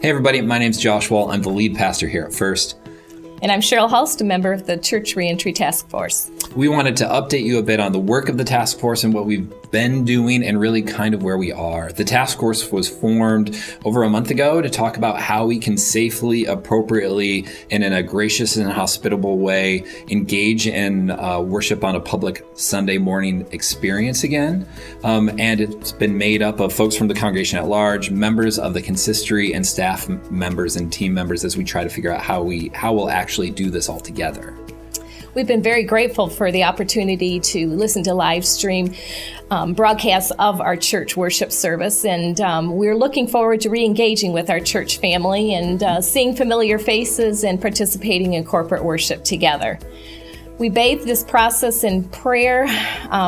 Hey everybody, my name's Josh Wall. I'm the lead pastor here at First. And I'm Cheryl Hulst, a member of the Church Reentry Task Force. We wanted to update you a bit on the work of the task force and what we've been doing and really kind of where we are. The task force was formed over a month ago to talk about how we can safely, appropriately, and in a gracious and hospitable way engage in worship on a public Sunday morning experience again. And it's been made up of folks from the congregation at large, members of the consistory, and staff members and team members as we try to figure out how we'll actually do this all together. We've been very grateful for the opportunity to listen to live stream broadcasts of our church worship service, and we're looking forward to re-engaging with our church family and seeing familiar faces and participating in corporate worship together. We bathe this process in prayer,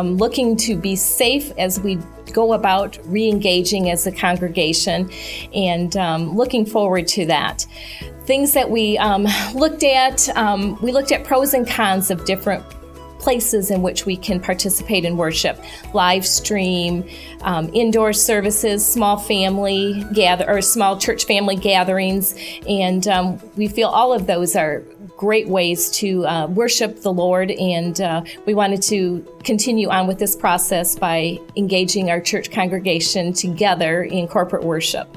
looking to be safe as we go about re-engaging as a congregation, and looking forward to that. Things that we looked at pros and cons of different places in which we can participate in worship, live stream, indoor services, small church family gatherings, and we feel all of those are great ways to worship the Lord, and we wanted to continue on with this process by engaging our church congregation together in corporate worship.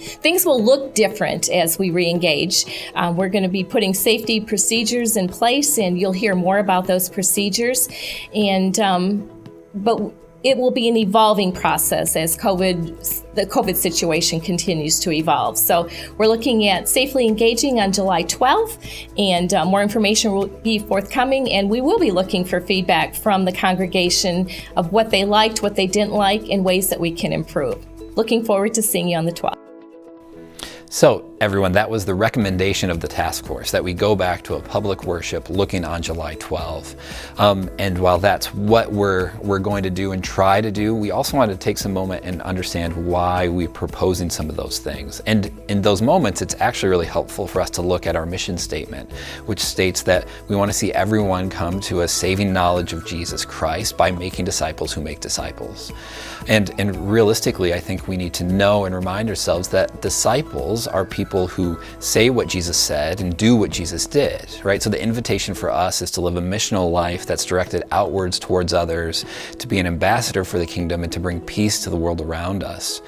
Things will look different as we re-engage. We're going to be putting safety procedures in place, and you'll hear more about those procedures. But it will be an evolving process as the COVID situation continues to evolve. So we're looking at safely engaging on July 12th, and more information will be forthcoming, and we will be looking for feedback from the congregation of what they liked, what they didn't like, and ways that we can improve. Looking forward to seeing you on the 12th. So everyone, that was the recommendation of the task force, that we go back to a public worship looking on July 12th. And while that's what we're going to do and try to do, we also want to take some moment and understand why we're proposing some of those things. And in those moments, it's actually really helpful for us to look at our mission statement, which states that we want to see everyone come to a saving knowledge of Jesus Christ by making disciples who make disciples. And realistically, I think we need to know and remind ourselves that disciples are people who say what Jesus said and do what Jesus did, right? So the invitation for us is to live a missional life that's directed outwards towards others, to be an ambassador for the kingdom, and to bring peace to the world around us.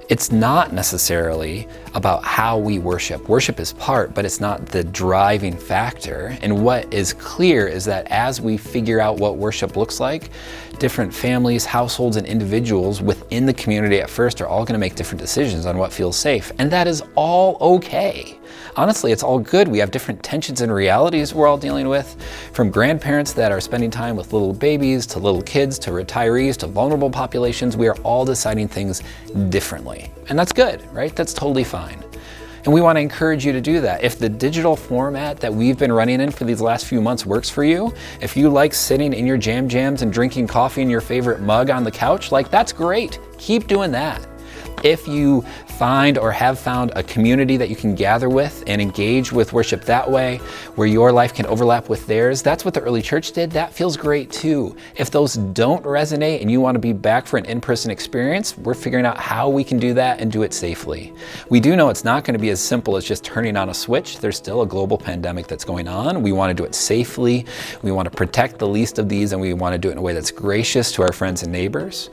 It's not necessarily about how we worship. Worship is part, but it's not the driving factor. And what is clear is that as we figure out what worship looks like, different families, households, and individuals within the community at First are all going to make different decisions on what feels safe. And that is all okay. Honestly, it's all good. We have different tensions and realities we're all dealing with, from grandparents that are spending time with little babies, to little kids, to retirees, to vulnerable populations. We are all deciding things differently. And that's good, right? That's totally fine. And we want to encourage you to do that. If the digital format that we've been running in for these last few months works for you, if you like sitting in your jams and drinking coffee in your favorite mug on the couch, that's great. Keep doing that. If you find or have found a community that you can gather with and engage with worship that way, where your life can overlap with theirs, that's what the early church did. That feels great too. If those don't resonate and you want to be back for an in-person experience, we're figuring out how we can do that and do it safely. We do know it's not going to be as simple as just turning on a switch. There's still a global pandemic that's going on. We want to do it safely. We want to protect the least of these, and we want to do it in a way that's gracious to our friends and neighbors.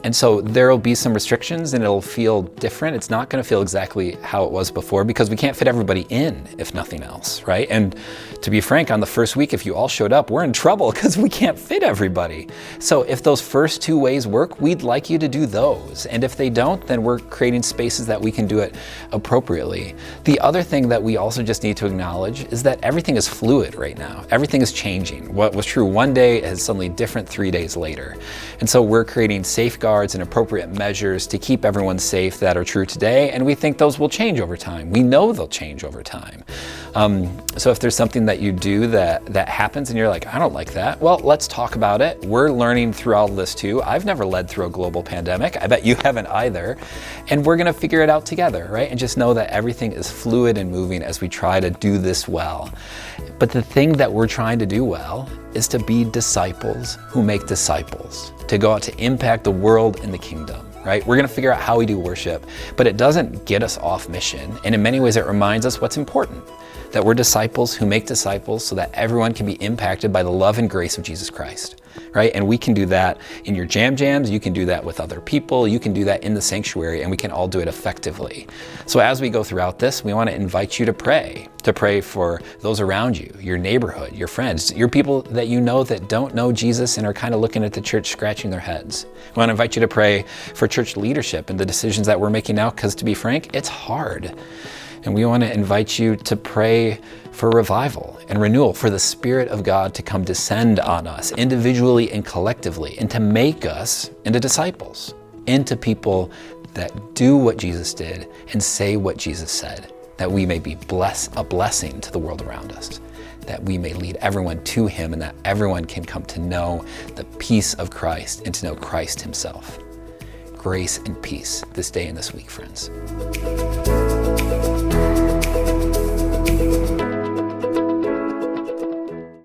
And so there will be some restrictions, and it'll feel different. It's not going to feel exactly how it was before, because we can't fit everybody in, if nothing else, right? And to be frank, on the first week, if you all showed up, we're in trouble because we can't fit everybody. So if those first two ways work, we'd like you to do those. And if they don't, then we're creating spaces that we can do it appropriately. The other thing that we also just need to acknowledge is that everything is fluid right now. Everything is changing. What was true one day is suddenly different 3 days later. And so we're creating safeguards and appropriate measures to keep everyone safe that are true today, and we think those will change over time. We know they'll change over time. So if there's something that you do that happens and you're like, I don't like that, well, let's talk about it. We're learning through all this too. I've never led through a global pandemic. I bet you haven't either. And we're gonna figure it out together, right? And just know that everything is fluid and moving as we try to do this well. But the thing that we're trying to do well is to be disciples who make disciples, to go out to impact the world and the kingdom, right? We're going to figure out how we do worship, but it doesn't get us off mission. And in many ways, it reminds us what's important, that we're disciples who make disciples so that everyone can be impacted by the love and grace of Jesus Christ, right? And we can do that in your jams. You can do that with other people. You can do that in the sanctuary, and we can all do it effectively. So as we go throughout this, we want to invite you to pray for those around you, your neighborhood, your friends, your people that you know that don't know Jesus and are kind of looking at the church scratching their heads. We want to invite you to pray for church leadership and the decisions that we're making now, because to be frank, it's hard. And we want to invite you to pray for revival and renewal, for the Spirit of God to come descend on us individually and collectively, and to make us into disciples, into people that do what Jesus did and say what Jesus said, that we may be a blessing to the world around us, that we may lead everyone to Him, and that everyone can come to know the peace of Christ and to know Christ Himself. Grace and peace this day and this week, friends.